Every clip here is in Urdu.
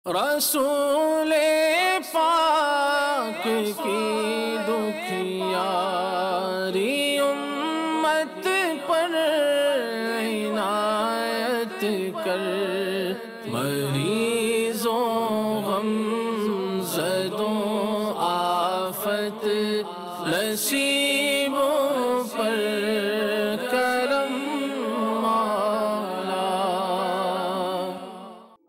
رسول پاک کی دکھیاری امت پر عنایت کر، مریضوں غم زدوں آفت نصیبوں پر کرم مولا۔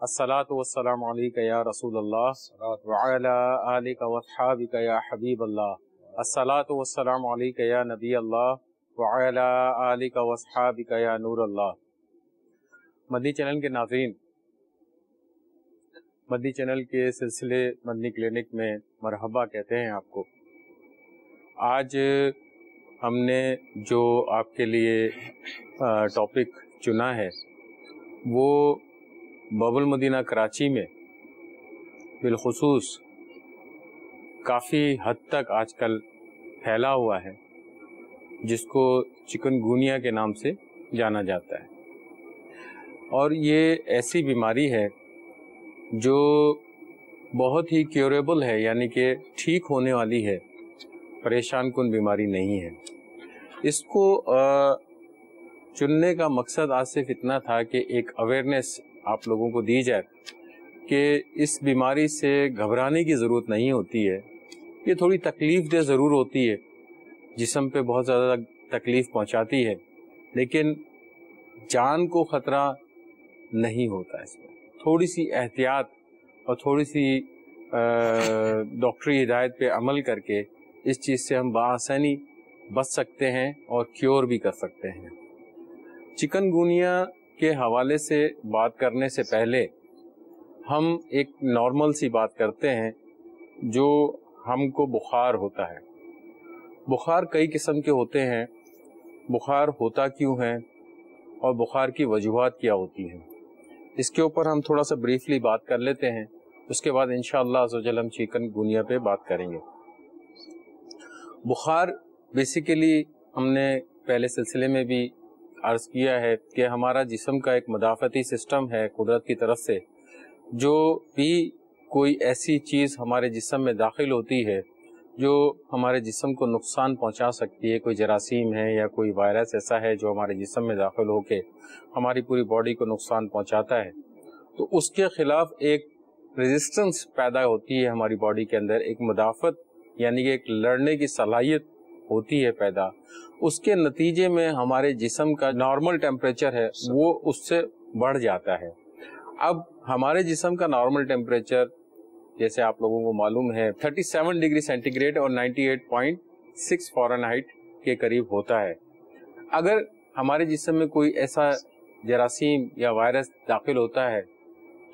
الصلاۃ والسلام علیک یا رسول اللہ وعلی آلک واصحابک یا حبیب اللہ۔ الصلاۃ والسلام علیک یا نبی اللہ وعلی آلک واصحابک یا نور اللہ۔ مدنی چینل کے ناظرین، مدنی چینل کے سلسلے مدنی کلینک میں مرحبا کہتے ہیں آپ کو۔ آج ہم نے جو آپ کے لیے ٹاپک چنا ہے وہ باب المدینہ کراچی میں بالخصوص کافی حد تک آج کل پھیلا ہوا ہے، جس کو چکن گونیا کے نام سے جانا جاتا ہے، اور یہ ایسی بیماری ہے جو بہت ہی کیوریبل ہے، یعنی کہ ٹھیک ہونے والی ہے، پریشان کن بیماری نہیں ہے۔ اس کو چننے کا مقصد آج صرف اتنا تھا کہ ایک اویئرنیس آپ لوگوں کو دی جائے کہ اس بیماری سے گھبرانے کی ضرورت نہیں ہوتی ہے۔ یہ تھوڑی تکلیف دہ ضرور ہوتی ہے، جسم پہ بہت زیادہ تکلیف پہنچاتی ہے، لیکن جان کو خطرہ نہیں ہوتا۔ اس میں تھوڑی سی احتیاط اور تھوڑی سی ڈاکٹری ہدایت پہ عمل کر کے اس چیز سے ہم بآسانی بچ سکتے ہیں اور کیور بھی کر سکتے ہیں۔ چکن گونیا کے حوالے سے بات کرنے سے پہلے ہم ایک نارمل سی بات کرتے ہیں۔ جو ہم کو بخار ہوتا ہے، بخار کئی قسم کے ہوتے ہیں، بخار ہوتا کیوں ہے اور بخار کی وجوہات کیا ہوتی ہیں، اس کے اوپر ہم تھوڑا سا بریفلی بات کر لیتے ہیں۔ اس کے بعد انشاءاللہ عزوجل ہم چکن گونیا پہ بات کریں گے۔ بخار بیسیکلی ہم نے پہلے سلسلے میں بھی عرض کیا ہے کہ ہمارا جسم کا ایک مدافعتی سسٹم ہے قدرت کی طرف سے، جو بھی کوئی ایسی چیز ہمارے جسم میں داخل ہوتی ہے جو ہمارے جسم کو نقصان پہنچا سکتی ہے، کوئی جراثیم ہے یا کوئی وائرس ایسا ہے جو ہمارے جسم میں داخل ہو کے ہماری پوری باڈی کو نقصان پہنچاتا ہے، تو اس کے خلاف ایک ریزسٹنس پیدا ہوتی ہے ہماری باڈی کے اندر، ایک مدافعت یعنی کہ ایک لڑنے کی صلاحیت ہوتی ہے پیدا۔ اس کے نتیجے میں ہمارے جسم کا نارمل ٹیمپریچر ہے وہ اس سے بڑھ جاتا ہے۔ اب ہمارے جسم کا نارمل ٹیمپریچر جیسے آپ لوگوں کو معلوم ہے 37 ڈگری سینٹی گریڈ اور 98.6 فارنہائٹ کے قریب ہوتا ہے۔ اگر ہمارے جسم میں کوئی ایسا جراثیم یا وائرس داخل ہوتا ہے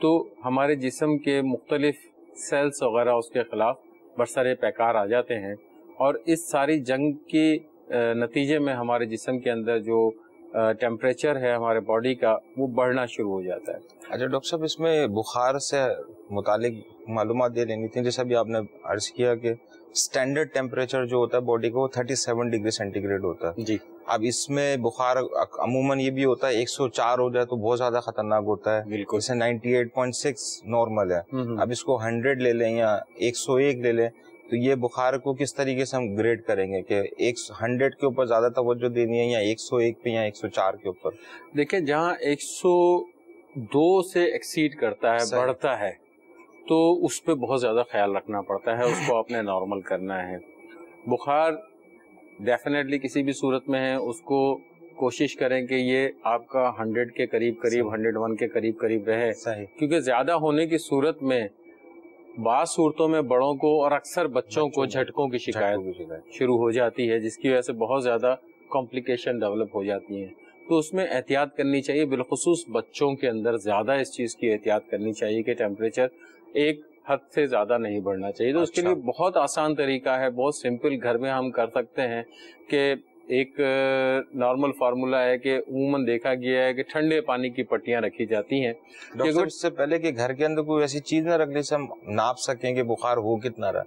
تو ہمارے جسم کے مختلف سیلز وغیرہ اس کے خلاف برسر پیکار آ جاتے ہیں، اور اس ساری جنگ کے نتیجے میں ہمارے جسم کے اندر جو ٹیمپریچر ہے ہمارے باڈی کا وہ بڑھنا شروع ہو جاتا ہے۔ اچھا ڈاکٹر صاحب، اس میں بخار سے متعلق معلومات دے لینی تھی۔ جیسے ابھی آپ نے عرض کیا کہ اسٹینڈرڈ ٹیمپریچر جو ہوتا ہے باڈی کا وہ 37 ڈگری سینٹی گریڈ ہوتا ہے جی۔ اب اس میں بخار عموماً یہ بھی ہوتا ہے 104 ہو جائے تو بہت زیادہ خطرناک ہوتا ہے، بالکل۔ جیسے 98.6 نارمل ہے، اب اس کو 100 لے لیں یا 101 لے لیں تو یہ بخار کو کس طریقے سے ہم گریڈ کریں گے کہ 100 کے اوپر زیادہ توجہ دینی ہے یا 101 پہ یا 104 کے اوپر؟ دیکھیں، جہاں 102 سے ایکسیڈ کرتا ہے، بڑھتا ہے، تو اس پہ بہت زیادہ خیال رکھنا پڑتا ہے، اس کو آپ نے نارمل کرنا ہے۔ بخار ڈیفینیٹلی کسی بھی صورت میں ہے، اس کو کوشش کریں کہ یہ آپ کا 100 کے قریب 101 کے قریب رہے، کیونکہ زیادہ ہونے کی صورت میں بعض صورتوں میں بڑوں کو اور اکثر بچوں کو جھٹکوں کی شکایت شروع ہو جاتی ہے، جس کی وجہ سے بہت زیادہ کمپلیکیشن ڈیولپ ہو جاتی ہیں۔ تو اس میں احتیاط کرنی چاہیے، بالخصوص بچوں کے اندر زیادہ اس چیز کی احتیاط کرنی چاہیے کہ ٹیمپریچر ایک حد سے زیادہ نہیں بڑھنا چاہیے۔ تو اس کے لیے بہت آسان طریقہ ہے، بہت سمپل، گھر میں ہم کر سکتے ہیں کہ ایک نارمل فارمولا ہے کہ عموماً دیکھا گیا ہے کہ ٹھنڈے پانی کی پٹیاں رکھی جاتی ہیں۔ اس سے پہلے کہ گھر کے اندر کوئی ایسی چیز نہ رکھنے سے ہم ناپ سکیں کہ بخار ہو کتنا رہا،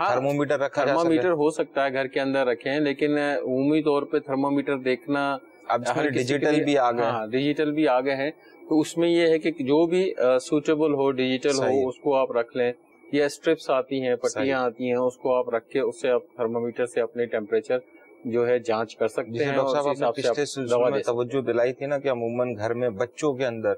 تھرمومیٹر رکھا جا سکتا ہے؟ تھرمومیٹر ہو سکتا ہے گھر کے اندر رکھیں، لیکن عمومی طور پہ تھرمومیٹر دیکھنا اب ڈیجیٹل بھی آ گئے، ڈیجیٹل بھی آ گئے ہیں، تو اس میں یہ ہے کہ جو بھی سوٹیبل ہو ڈیجیٹل ہو اس کو آپ رکھ لیں، یا اسٹرپس آتی ہیں پٹیاں آتی ہیں اس کو آپ رکھ کے اس سے آپ تھرمومیٹر سے اپنے ٹیمپریچر جو ہے جانچ کر سکتے ہیں. ڈاکٹر صاحب آپ نے پچھلے سلسلے میں توجہ دلائی تھی نا کہ عموماً گھر میں بچوں کے اندر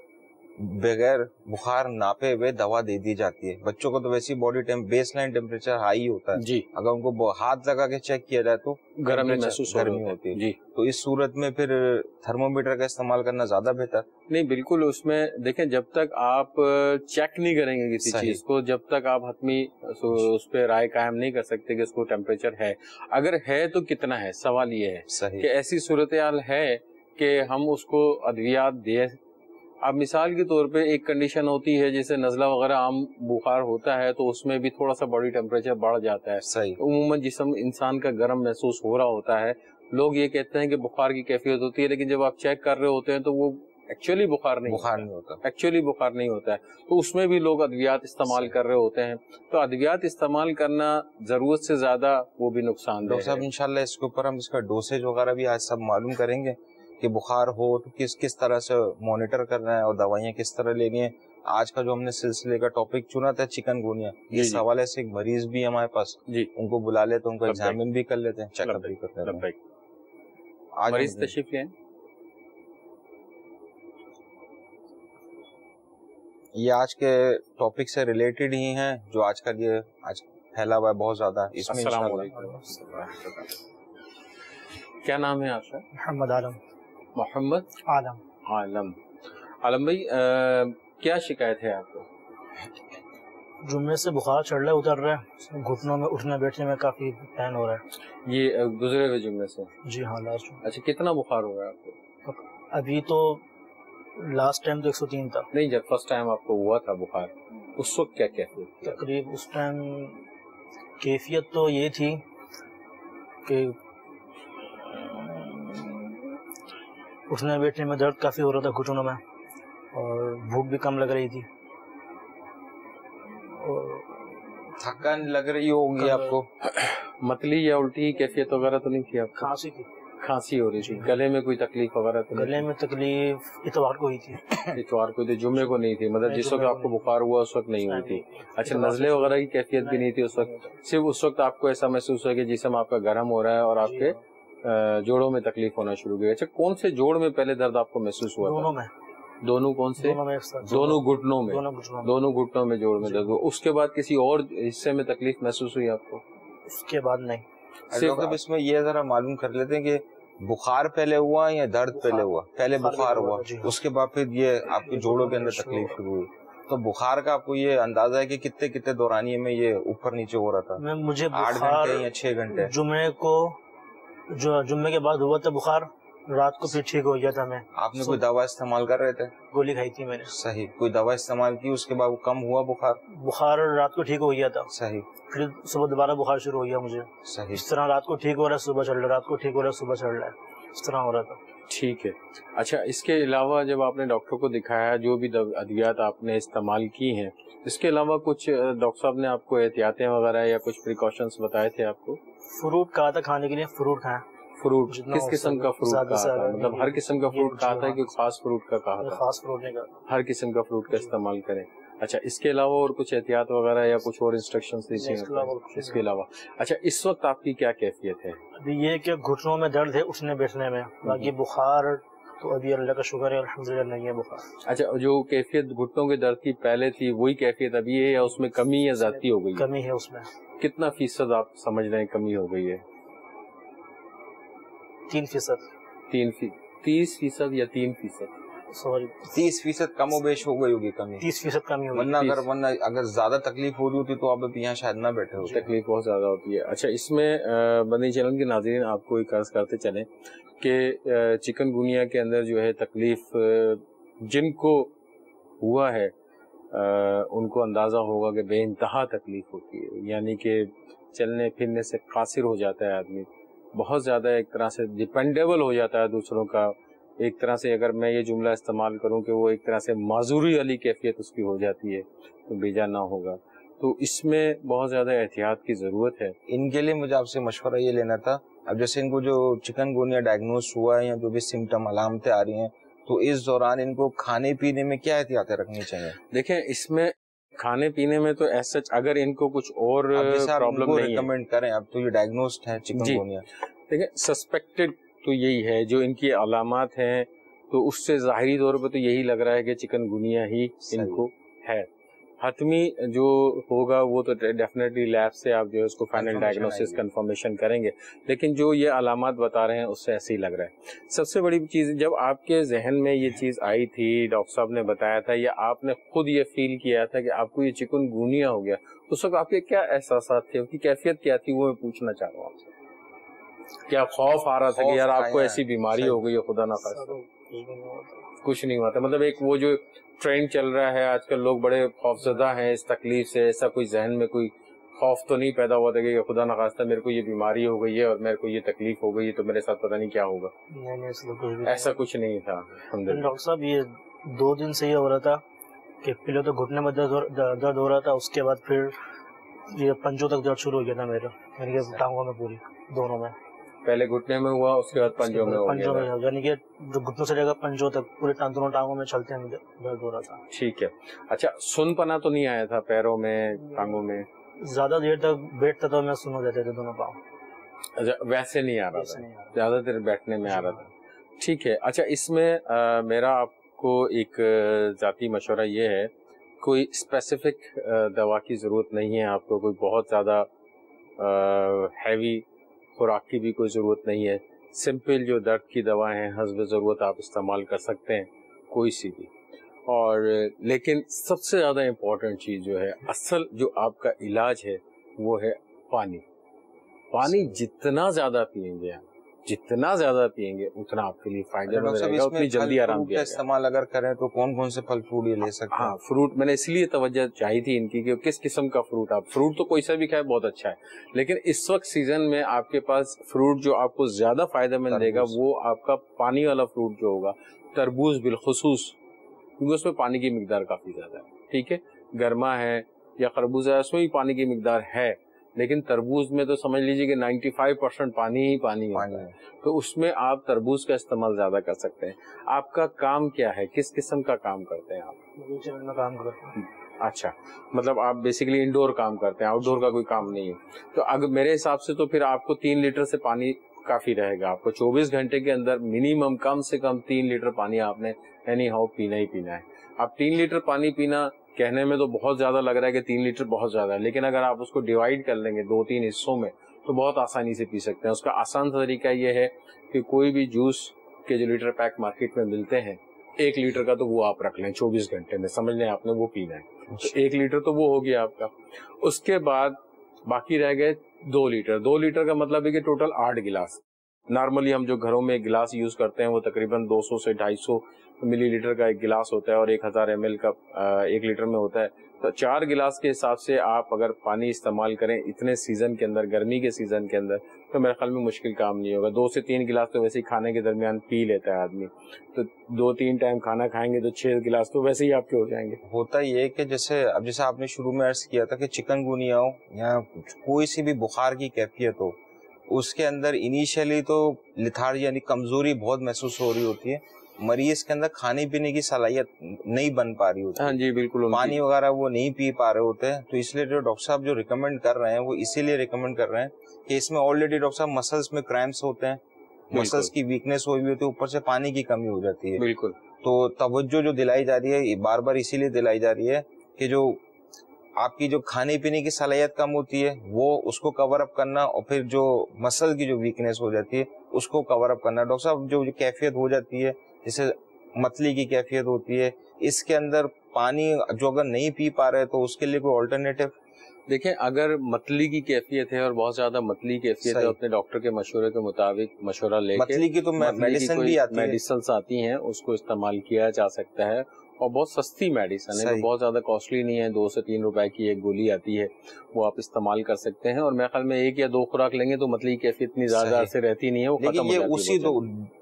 بغیر بخار ناپے ہوئے دوا دے دی جاتی ہے. بچوں کو تو ویسی body base line temperature high ہوتا ہے جی، اگر ان کو ہاتھ لگا کے چیک کیا جائے تو گرمی محسوس ہوتی ہے جی. تو اس صورت میں پھر تھرمومیٹر کا استعمال کرنا زیادہ بہتر نہیں. بالکل اس میں دیکھیں جب تک آپ چیک نہیں کریں گے کسی چیز کو، جب تک آپ حتمی اس پہ رائے قائم نہیں کر سکتے کہ اس کو ٹیمپریچر ہے. اگر ہے تو کتنا ہے، سوال یہ ہے کہ ایسی صورتحال ہے کہ ہم اس کو ادویات دیں. اب مثال کے طور پہ ایک کنڈیشن ہوتی ہے جیسے نزلہ وغیرہ عام بخار ہوتا ہے تو اس میں بھی تھوڑا سا باڈی ٹیمپریچر بڑھ جاتا ہے. عموماً جسم انسان کا گرم محسوس ہو رہا ہوتا ہے. لوگ یہ کہتے ہیں کہ بخار کی کیفیت ہوتی ہے، لیکن جب آپ چیک کر رہے ہوتے ہیں تو وہ ایکچولی بخار نہیں ہوتا، ایکچولی بخار نہیں ہوتا ہے. تو اس میں بھی لوگ ادویات استعمال کر رہے ہوتے ہیں. تو ادویات استعمال کرنا ضرورت سے زیادہ وہ بھی نقصان دہ ہے. ڈاکٹر صاحب انشاءاللہ اس کے اوپر ہم اس کا ڈوسیج وغیرہ بھی آج سب معلوم کریں گے کہ بخار ہو تو کس طرح سے مانیٹر کرنا ہے اور دوائیاں کس طرح لینی ہیں. آج کا جو ہم نے سلسلے کا ٹاپک چنا تھا چکن گونیا، اس حوالے سے ایک مریض بھی ہمارے پاس، ان کو بلا لیتے ہیں، ان کو ایگزامن بھی کر لیتے ہیں، چیک اپ بھی کرتے ہیں. مریض تشریف لیں. یہ آج کے ٹاپک سے ریلیٹڈ ہی ہیں جو آج کل یہ آج پھیلا ہوا ہے بہت زیادہ. اس میں السلام علیکم. کیا نام ہے آپ کا؟ محمد عالم. محمد عالم. عالم بھائی کیا شکایت ہے آپ کو؟ جمعے سے بخار چڑھ رہا ہے، اتر رہا ہے، گھٹنوں میں اٹھنے بیٹھنے میں کافی پین ہو رہا ہے. یہ گزرے ہوئے جمعے سے؟ جی ہاں لاسٹ. اچھا کتنا بخار ہو رہا ہے آپ کو؟ ابھی تو لاسٹ ٹائم تو 103 تھا. نہیں جب فرسٹ ٹائم آپ کو ہوا تھا بخار اس وقت کیا کیفیت تھی؟ تقریب اس ٹائم کیفیت تو یہ تھی کہ اٹھنے بیٹھنے میں درد کافی ہو رہا تھا گھٹنوں میں، اور بھوک بھی کم لگ رہی تھی، اور تھکن لگ رہی ہوگی آپ کو. متلی یا الٹی کیفیت وغیرہ تو نہیں تھی آپ کو؟ کھانسی تھی. کھانسی ہو رہی تھی. گلے میں کوئی تکلیف وغیرہ تو گلے میں تکلیف اتوار کو ہوئی تھی. اتوار کو تھی، جمعے کو نہیں تھی؟ مطلب جس وقت آپ کو بخار ہوا اس وقت نہیں ہوئی تھی. اچھا نزلے وغیرہ کی کیفیت بھی نہیں تھی اس وقت؟ صرف اس وقت آپ کو ایسا محسوس ہوا کہ جسم آپ کا گرم ہو رہا ہے اور آپ کے جوڑوں میں تکلیف ہونا شروع ہوئی. اچھا کون سے جوڑ میں پہلے درد آپ کو محسوس ہوا؟ دونوں میں. دونوں کون سے؟ دونوں گھٹنوں میں. دونوں گھٹنوں میں جوڑ میں درد ہوا. اس کے بعد کسی اور حصے میں تکلیف محسوس ہوئی آپ کو؟ اس کے بعد نہیں. صرف اس میں یہ ذرا معلوم کر لیتے ہیں کہ بخار پہلے ہوا یا درد پہلے ہوا؟ پہلے بخار ہوا، اس کے بعد پھر یہ آپ کے جوڑوں کے اندر تکلیف شروع ہوئی. تو بخار کا آپ کو یہ اندازہ ہے کہ کتنے دورانیے میں یہ اوپر نیچے ہو رہا تھا؟ مجھے 8 گھنٹے یا 6 گھنٹے؟ جمعے کے بعد ہوا تھا بخار، رات کو پھر ٹھیک ہو گیا تھا. میں آپ نے کوئی دوا استعمال کر رہے تھے؟ گولی کھائی تھی میں نے. صحیح. کوئی دوا استعمال کی اس کے بعد وہ کم ہوا بخار رات کو ٹھیک ہو گیا تھا. صحیح. پھر صبح دوبارہ بخار شروع ہو گیا مجھے. صحیح. اس طرح رات کو ٹھیک ہو رہا ہے صبح چڑھ رہا ہے، رات کو ٹھیک ہو رہا ہے صبح چڑھ رہا ہے، اس طرح ہو رہا تھا. ٹھیک ہے. اچھا اس کے علاوہ جب آپ نے ڈاکٹر کو دکھایا، جو بھی ادویات آپ نے استعمال کی ہیں، اس کے علاوہ کچھ ڈاکٹر صاحب نے آپ کو احتیاطیں وغیرہ یا کچھ پریکاشنز بتائے تھے آپ کو؟ فروٹ کہا تھا کھانے کے لیے، فروٹ کھائیں. فروٹ کس قسم کا فروٹ کہا تھا؟ مطلب ہر قسم کا فروٹ کہا تھا کہ خاص فروٹ کا کہا تھا؟ خاص فروٹ نہیں کہا، ہر قسم کا فروٹ کا استعمال کریں. اچھا اس کے علاوہ اور کچھ احتیاط وغیرہ یا کچھ اور انسٹرکشنز دی تھیں اس کے علاوہ؟ اچھا اس وقت آپ کی کیا کیفیت ہے؟ ابھی یہ کہ گھٹنوں میں درد ہے اٹھنے بیٹھنے میں، باقی بخار تو ابھی اللہ کا شکر ہے الحمدللہ نہیں ہے بخار. اچھا جو کیفیت گھٹنوں کے درد کی پہلے تھی وہی کیفیت ابھی ہے یا اس میں کمی یا زیادتی ہو گئی؟ کمی ہے اس میں. کتنا فیصد آپ سمجھ رہے ہیں کمی ہو گئی ہے؟ 3%. 30% یا 3%؟ سوری 30% کم و بیش ہو گئی ہوگی کمی. 30% کمی ہو گئی. ورنہ اگر زیادہ تکلیف ہو رہی ہوتی تو آپ اب یہاں شاید نہ بیٹھے ہوتے. تکلیف بہت زیادہ ہوتی ہے. اچھا اس میں مدنی چینل کے ناظرین آپ کو ایک عرض کرتے چلیں کہ چکن گونیا کے اندر جو ہے تکلیف جن کو ہوا ہے ان کو اندازہ ہوگا کہ بے انتہا تکلیف ہوتی ہے، یعنی کہ چلنے پھرنے سے قاصر ہو جاتا ہے آدمی، بہت زیادہ ایک طرح سے ڈیپینڈیبل ہو جاتا ہے دوسروں کا. ایک طرح سے اگر میں یہ جملہ استعمال کروں کہ وہ ایک طرح سے معذوری والی کیفیت اس کی ہو جاتی ہے تو بیجا نہ ہوگا. تو اس میں بہت زیادہ احتیاط کی ضرورت ہے. ان کے لیے مجھے آپ سے مشورہ یہ لینا تھا، اب جیسے ان کو جو چکن گونیا ڈائگنوز ہوا ہے یا جو بھی سمٹم علامتیں آ رہی ہیں تو اس دوران ان کو کھانے پینے میں کیا احتیاطیں رکھنی چاہیے؟ دیکھیں اس میں کھانے پینے میں تو ایسا اگر ان کو کچھ اور پرابلم نہیں ہے ریکمینڈ کریں. اب تو یہ ڈائگنوسڈ ہے چکن گونیا. دیکھیں سسپیکٹڈ تو یہی ہے، جو ان کی علامات ہیں تو اس سے ظاہری طور پہ تو یہی لگ رہا ہے کہ چکن گونیا ہی ان کو ہے. حتمی جو ہوگا وہ تو ڈیفینیٹلی لیب سے آپ جو ہے اس کو فائنل ڈائگنوسس کنفرمیشن کریں گے، لیکن جو یہ علامات بتا رہے ہیں اس سے ایسے ہی لگ رہا ہے. سب سے بڑی چیز جب آپ کے ذہن میں یہ چیز آئی تھی، ڈاکٹر صاحب نے بتایا تھا یا آپ نے خود یہ فیل کیا تھا کہ آپ کو یہ چکن گونیا ہو گیا، اس وقت آپ کے کیا احساسات تھے، اس کی کیفیت کیا تھی، وہ میں پوچھنا چاہ رہا ہوں آپ سے. کیا خوف آ رہا تھا کہ یار آپ کو ایسی بیماری ہو گئی ہے، خدا نہ خواستہ؟ کچھ نہیں ہوا تھا. مطلب ایک وہ جو ٹرینڈ چل رہا ہے آج کل، لوگ بڑے خوفزدہ ہیں اس تکلیف سے، ایسا کوئی ذہن میں کوئی خوف تو نہیں پیدا ہوا تھا کہ خدا نخواستہ میرے کو یہ بیماری ہو گئی ہے اور میرے کو یہ تکلیف ہو گئی ہے تو میرے ساتھ پتہ نہیں کیا ہوگا؟ ایسا کچھ نہیں تھا. ڈاکٹر صاحب یہ 2 دن سے یہ ہو رہا تھا کہ پہلے تو گھٹنے میں درد ہو رہا تھا، اس کے بعد پھر یہ پنجوں تک درد شروع ہو گیا تھا میرے، یعنی کہ ٹانگوں میں پوری دونوں میں. پہلے گھٹنے میں ہوا، اس کے بعد پنجوں میں ہو گیا، یعنی کہ جو گھٹنوں سے لے کر پنجوں تک پورے دونوں ٹانگوں میں چلتے ہیں درد ہو رہا تھا. ٹھیک ہے. اچھا سن پنا تو نہیں آیا تھا پیروں میں، ٹانگوں میں؟ زیادہ دیر تک بیٹھتا تھا میں، سن ہو جاتے تھے دونوں پاؤں. اچھا ویسے نہیں آ رہا تھا، زیادہ دیر بیٹھنے میں آ رہا تھا. ٹھیک ہے. اچھا اس میں میرا آپ کو ایک ذاتی مشورہ یہ ہے، کوئی اسپیسیفک دوا کی ضرورت نہیں ہے آپ کو، کوئی بہت زیادہ ہیوی خوراک کی بھی کوئی ضرورت نہیں ہے. سمپل جو درد کی دوائیں ہیں حسب ضرورت آپ استعمال کر سکتے ہیں کوئی سی بھی. اور لیکن سب سے زیادہ امپورٹنٹ چیز جو ہے، اصل جو آپ کا علاج ہے وہ ہے پانی. پانی جتنا زیادہ پیئیں گے، جتنا زیادہ پیئیں گے اتنا آپ کے لیے فائدہ مند رہے گا، اتنی جلدی آرام دیا جائے گا. استعمال اگر کریں تو کون کون سے پھل فروٹ یہ لے سکتے ہیں؟ ہاں فروٹ میں نے اس لیے توجہ چاہی تھی ان کی کہ کس قسم کا فروٹ. آپ فروٹ تو کوئی سا بھی کھائے بہت اچھا ہے، لیکن اس وقت سیزن میں آپ کے پاس فروٹ جو آپ کو زیادہ فائدہ مند دے گا وہ آپ کا پانی والا فروٹ جو ہوگا، تربوز بالخصوص، کیونکہ اس میں پانی کی مقدار کافی زیادہ ہے. ٹھیک ہے، گرما ہے یا خربوزہ ہے، اس میں بھی پانی کی مقدار ہے، لیکن تربوز میں تو سمجھ لیجیے کہ 95% پانی ہی پانی ہوتا ہے، تو اس میں آپ تربوز کا استعمال زیادہ کر سکتے ہیں. آپ کا کام کیا ہے، کس قسم کا کام کرتے ہیں آپ؟ کام کرتا ہوں. اچھا، مطلب آپ بیسیکلی انڈور کام کرتے ہیں، آؤٹ ڈور کا کوئی کام نہیں ہے. تو اگر میرے حساب سے تو پھر آپ کو 3 لیٹر سے پانی کافی رہے گا. آپ کو 24 گھنٹے کے اندر منیمم کم سے کم 3 لیٹر پانی آپ نے اینی ہاؤ پینا ہی پینا ہے. اب 3 لیٹر پانی پینا کہنے میں تو بہت زیادہ لگ رہا ہے کہ 3 لیٹر بہت زیادہ ہے، لیکن اگر آپ اس کو ڈیوائڈ کر لیں گے 2-3 حصوں میں تو بہت آسانی سے پی سکتے ہیں. اس کا آسان طریقہ یہ ہے کہ کوئی بھی جوس کے جو لیٹر پیک مارکیٹ میں ملتے ہیں 1 لیٹر کا، تو وہ آپ رکھ لیں 24 گھنٹے میں، سمجھ لیں آپ نے وہ پینا ہے. 1 لیٹر تو وہ ہو گیا آپ کا. اس کے بعد باقی رہ گئے 2 لیٹر. 2 لیٹر کا مطلب ہے کہ ٹوٹل 8 گلاس. نارملی ہم جو گھروں میں گلاس یوز کرتے ہیں وہ تقریباً 200 سے 250 ملی لیٹر کا ایک گلاس ہوتا ہے اور 1000 ml کا 1 لیٹر میں ہوتا ہے. تو 4 گلاس کے حساب سے آپ اگر پانی استعمال کریں اتنے سیزن کے اندر، گرمی کے سیزن کے اندر، تو میرے خیال میں مشکل کام نہیں ہوگا. 2 سے 3 گلاس تو ویسے ہی کھانے کے درمیان پی لیتا ہے آدمی، تو 2-3 ٹائم کھانا کھائیں گے تو 6 گلاس تو ویسے ہی آپ کے ہو جائیں گے. ہوتا یہ کہ جیسے آپ نے شروع میں عرض کیا تھا کہ چکن گونیا ہو یا کوئی سی بھی بخار کی کیفیت ہو، اس کے اندر انیشیلی تو لتھارجی یعنی کمزوری بہت محسوس ہو رہی ہوتی ہے، مریض کے اندر کھانے پینے کی صلاحیت نہیں بن پا رہی ہوتی. ہاں جی بالکل، پانی وغیرہ وہ نہیں پی پا رہے ہوتے ہیں. تو اس لیے جو ڈاکٹر صاحب جو ریکمینڈ کر رہے ہیں وہ اسی لیے ریکمینڈ کر رہے ہیں کہ اس میں آلریڈی ڈاکٹر صاحب مسلس میں کرائمپس ہوتے ہیں، مسلس کی ویکنیس ہوئی ہوتی ہے، اوپر سے پانی کی کمی ہو جاتی ہے. بالکل. تو توجہ جو دلائی جا رہی ہے بار بار اسی لیے دلائی جا رہی ہے کہ جو آپ کی جو کھانے پینے کی صلاحیت کم ہوتی ہے وہ اس کو کور اپ کرنا، اور پھر جو مسل کی جو ویکنیس ہو جاتی ہے اس کو کور اپ کرنا. ڈاکٹر صاحب جو کیفیت ہو جاتی ہے جیسے متلی کی کیفیت ہوتی ہے، اس کے اندر پانی جو اگر نہیں پی پا رہے تو اس کے لیے کوئی آلٹرنیٹو؟ دیکھیں اگر متلی کی کیفیت ہے اور بہت زیادہ متلی کیفیت ہے، اپنے ڈاکٹر کے مشورے کے مطابق مشورہ لے کے، متلی کی تو میڈیسن بھی آتی ہے، میڈیسنس آتی ہیں، اس کو استعمال کیا جا سکتا ہے، اور بہت سستی میڈیسن ہے، بہت زیادہ کاسٹلی نہیں ہے. 2 سے 3 روپے کی ایک گولی آتی ہے، وہ آپ استعمال کر سکتے ہیں. اور میرے خیال میں 1 یا 2 خوراک لیں گے تو متلی کی کیفیت اتنی زیادہ عرصے رہتی نہیں ہے، وہ ختم ہو جاتی ہے. لیکن یہ اسی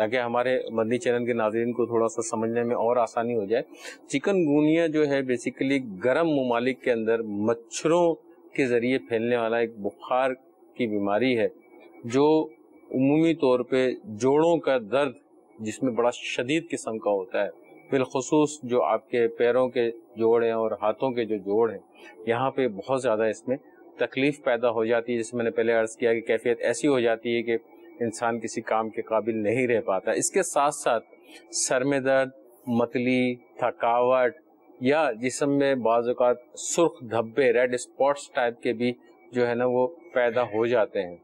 تاکہ ہمارے مدنی چینل کے ناظرین کو تھوڑا سا سمجھنے میں اور آسانی ہو جائے. چکن گونیا جو ہے بیسیکلی گرم ممالک کے اندر مچھروں کے ذریعے پھیلنے والا ایک بخار کی بیماری ہے جو عمومی طور پہ جوڑوں کا درد جس میں بڑا شدید قسم کا ہوتا ہے, بالخصوص جو آپ کے پیروں کے جوڑ ہیں اور ہاتھوں کے جو جوڑ ہیں یہاں پہ بہت زیادہ اس میں تکلیف پیدا ہو جاتی ہے, جس میں نے پہلے عرض کیا کہ کیفیت ایسی ہو جاتی ہے کہ انسان کسی کام کے قابل نہیں رہ پاتا. اس کے ساتھ ساتھ سر میں درد, متلی, تھکاوٹ یا جسم میں بعض اوقات سرخ دھبے, ریڈ اسپاٹس ٹائپ کے بھی جو ہے نا وہ پیدا ہو جاتے ہیں.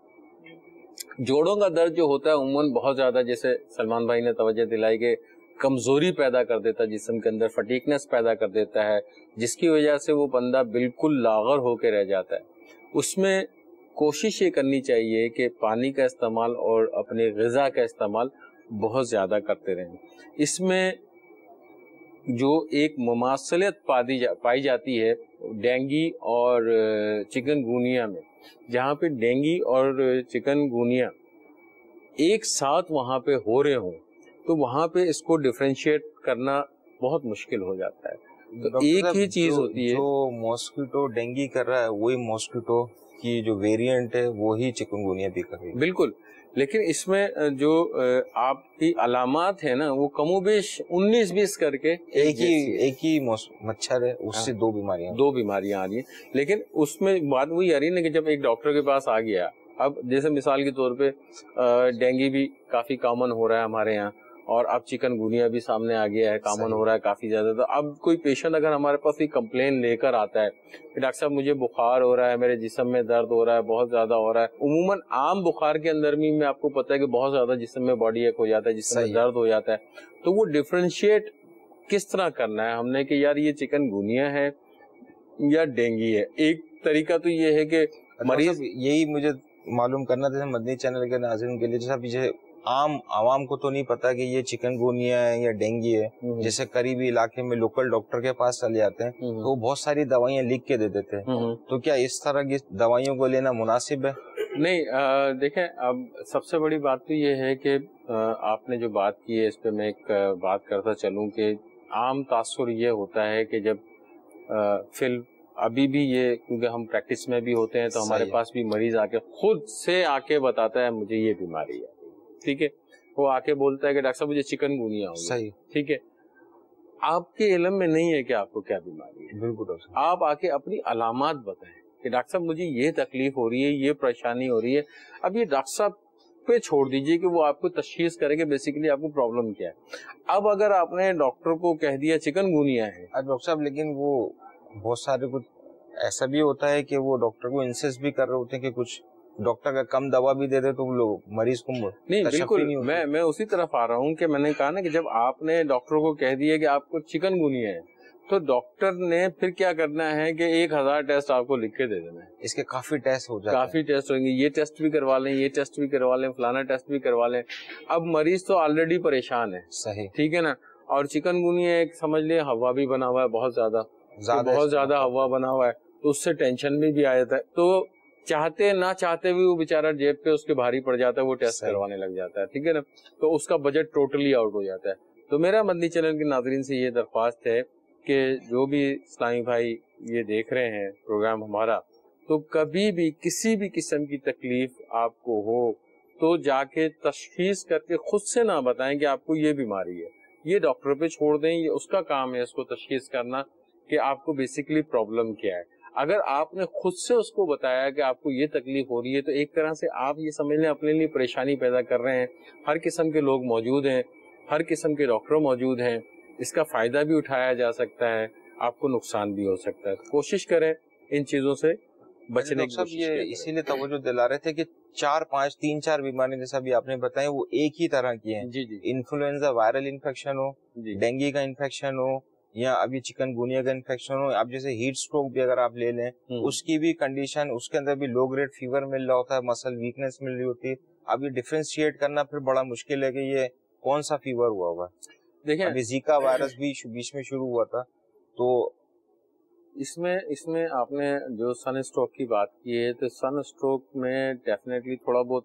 جوڑوں کا درد جو ہوتا ہے عموماً بہت زیادہ, جیسے سلمان بھائی نے توجہ دلائی کہ کمزوری پیدا کر دیتا ہے جسم کے اندر, فٹیکنس پیدا کر دیتا ہے, جس کی وجہ سے وہ بندہ بالکل لاغر ہو کے رہ جاتا ہے. اس میں کوشش یہ کرنی چاہیے کہ پانی کا استعمال اور اپنے غذا کا استعمال بہت زیادہ کرتے رہیں. اس میں جو ایک مماثلت پائی جاتی ہے ڈینگی اور چکن گونیا میں, جہاں پہ ڈینگی اور چکن گونیا ایک ساتھ وہاں پہ ہو رہے ہوں تو وہاں پہ اس کو ڈیفرینشیٹ کرنا بہت مشکل ہو جاتا ہے. تو ایک ہی چیز ہوتی ہے, جو ماسکیٹو ڈینگی کر رہا ہے وہی ماسکیٹو کی جو ویریئنٹ ہے وہی چکن گونیا بھی کر رہی ہے. بالکل, لیکن اس میں جو آپ کی علامات ہیں نا وہ کم و بیش 19-20 کر کے ایک ہی مچھر ہے, اس سے دو بیماریاں آ رہی ہیں. لیکن اس میں بات وہی آ رہی ہے نا کہ جب ایک ڈاکٹر کے پاس آ گیا, اب جیسے مثال کے طور پہ ڈینگی بھی کافی کامن ہو رہا ہے ہمارے یہاں, اور اب چکن گونیا بھی سامنے آ گیا ہے, کامن ہو رہا ہے کافی زیادہ. تو اب کوئی پیشنٹ اگر ہمارے پاس کمپلین لے کر آتا ہے کہ ڈاکٹر صاحب مجھے بخار ہو رہا ہے, میرے جسم میں درد ہو رہا ہے, بہت زیادہ ہو رہا ہے. عموماً عام بخار کے اندر بھی میں آپ کو پتا ہے کہ بہت زیادہ جسم میں باڈی ایک ہو جاتا ہے, جسم میں درد ہو جاتا ہے. تو وہ ڈیفرینشیٹ کس طرح کرنا ہے ہم نے کہ یار یہ چکن گونیا ہے یا ڈینگی ہے. ایک طریقہ تو یہ ہے کہ مریض, یہی مجھے معلوم کرنا تھا مدنی چینل کے ناظرین کے لیے, جیسا عام عوام کو تو نہیں پتا کہ یہ چکن گونیا ہے یا ڈینگی ہے. جیسے قریبی علاقے میں لوکل ڈاکٹر کے پاس چلے جاتے ہیں تو وہ بہت ساری دوائیاں لکھ کے دے دیتے ہیں. تو کیا اس طرح کی دوائیوں کو لینا مناسب ہے؟ نہیں, دیکھیں اب سب سے بڑی بات تو یہ ہے کہ آپ نے جو بات کی ہے اس پہ میں ایک بات کرتا چلوں کہ عام تاثر یہ ہوتا ہے کہ جب ابھی بھی یہ, کیونکہ ہم پریکٹس میں بھی ہوتے ہیں تو ہمارے پاس بھی مریض آ کے خود سے آ کے بتاتا ہے مجھے یہ بیماری ہے. ٹھیک ہے, وہ آ کے بولتا ہے کہ ڈاکٹر صاحب مجھے چکن گونیا ہو گیا. ٹھیک ہے, آپ کے علم میں نہیں ہے کہ آپ کو کیا بیماری ہے. بالکل, آپ آ کے اپنی علامات بتائیں کہ ڈاکٹر صاحب مجھے یہ تکلیف ہو رہی ہے, یہ پریشانی ہو رہی ہے. اب یہ ڈاکٹر صاحب پہ چھوڑ دیجئے کہ وہ آپ کو تشخیص کرے کہ بیسیکلی آپ کو پرابلم کیا ہے. اب اگر آپ نے ڈاکٹر کو کہہ دیا چکن گونیا ہے, ڈاکٹر صاحب لیکن وہ بہت سارے کچھ ایسا بھی ہوتا ہے کہ وہ ڈاکٹر کو انسسٹ بھی کر رہے ہوتے ہیں کہ کچھ ڈاکٹر کا کم دوا بھی دے دے تو لوگ مریض کو نہیں. بالکل, میں اسی طرف آ رہا ہوں کہ میں نے کہا نا کہ جب آپ نے ڈاکٹر کو کہہ دیا کہ آپ کو چکن گونیا ہے تو ڈاکٹر نے پھر کیا کرنا ہے کہ 1000 ٹیسٹ آپ کو لکھ کے دے دینا ہے. اس کے کافی ٹیسٹ ہو جاتے ہیں, کافی ٹیسٹ ہوں گے, یہ ٹیسٹ بھی کروا لیں, یہ ٹیسٹ بھی کروا لیں, فلانا ٹیسٹ بھی کروا لیں. اب مریض تو آلریڈی پریشان ہے. صحیح, ٹھیک ہے نا. اور چکن گونیا ایک سمجھ لیں ہوا بھی بنا ہوا ہے, بہت زیادہ ہوا بنا ہوا ہے, تو اس سے ٹینشن بھی آ جاتا ہے. تو چاہتے نہ چاہتے بھی وہ بیچارہ جیب پہ اس کے بھاری پڑ جاتا ہے, وہ ٹیسٹ کروانے لگ جاتا ہے. ٹھیک ہے نا. تو اس کا بجٹ ٹوٹلی آؤٹ ہو جاتا ہے. تو میرا مدنی چینل کے ناظرین سے یہ درخواست ہے کہ جو بھی اسلامی بھائی یہ دیکھ رہے ہیں پروگرام ہمارا, تو کبھی بھی کسی بھی قسم کی تکلیف آپ کو ہو تو جا کے تشخیص کر کے خود سے نہ بتائیں کہ آپ کو یہ بیماری ہے. یہ ڈاکٹر پہ چھوڑ دیں, یہ اس کا کام ہے اس کو تشخیص کرنا کہ آپ کو بیسیکلی پرابلم کیا ہے. اگر آپ نے خود سے اس کو بتایا کہ آپ کو یہ تکلیف ہو رہی ہے تو ایک طرح سے آپ یہ سمجھ لیں اپنے لیے پریشانی پیدا کر رہے ہیں. ہر قسم کے لوگ موجود ہیں, ہر قسم کے ڈاکٹر موجود ہیں, اس کا فائدہ بھی اٹھایا جا سکتا ہے, آپ کو نقصان بھی ہو سکتا ہے. کوشش کریں ان چیزوں سے بچنے کی. یہ اسی لیے توجہ دلا رہے تھے کہ 3-4 بیماریاں جیسا بھی آپ نے بتائی وہ ایک ہی طرح کی ہیں. جی, انفلوئنزا وائرل انفیکشن ہو, ڈینگی کا انفیکشن ہو, یا ابھی چکن گونیا کا انفیکشن ہو. اب جیسے ہیٹ سٹروک بھی اگر آپ لے لیں, اس کی بھی کنڈیشن, اس کے اندر بھی لو گریڈ فیور مل رہا ہوتا ہے, مسل ویکنس مل رہی ہوتی ہے. اب یہ ڈیفرینشیٹ کرنا پھر بڑا مشکل ہے کہ یہ کون سا فیور ہوا ہوا ہے. دیکھیں ابھی زیکا وائرس بھی بیچ میں شروع ہوا تھا. تو اس میں آپ نے جو سن اسٹروک کی بات کی ہے, تو سن اسٹروک میں ڈیفینیٹلی تھوڑا بہت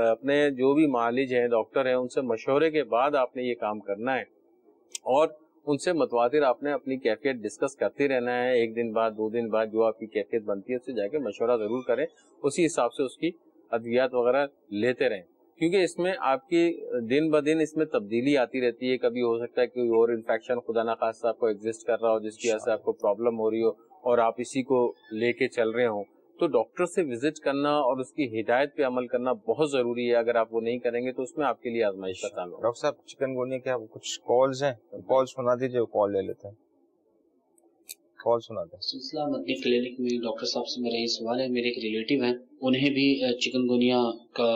اپنے جو بھی معالج ہیں ڈاکٹر ہیں ان سے مشورے کے بعد آپ نے یہ کام کرنا ہے اور ان سے متواتر آپ نے اپنی کیفیت ڈسکس کرتے رہنا ہے. ایک دن بعد 2 دن بعد جو آپ کی کیفیت بنتی ہے اس سے جا کے مشورہ ضرور کریں, اسی حساب سے اس کی ادویات وغیرہ لیتے رہیں, کیونکہ اس میں آپ کی دن بدن اس میں تبدیلی آتی رہتی ہے. کبھی ہو سکتا ہے کہ اور انفیکشن خدا نخواستہ آپ کو ایگزسٹ کر رہا ہو جس کی وجہ سے آپ کو پرابلم ہو رہی ہو اور آپ اسی کو لے کے چل رہے ہوں, تو ڈاکٹر سے وزٹ کرنا اور اس کی ہدایت پہ عمل کرنا بہت ضروری ہے. اگر آپ وہ نہیں کریں گے تو اس میں آپ کے لیے آزمائش کا کام ہے. ڈاکٹر صاحب چکن گونیا کے کچھ کالز ہیں, کال سنا دیجیے, کال لے لیتے ہیں, کال سنا دیں. سلسلہ مدنی کلینک میں ڈاکٹر صاحب سے میرا یہ سوال ہے, میرے ایک ریلیٹیو ہیں, انہیں بھی چکن گونیا کا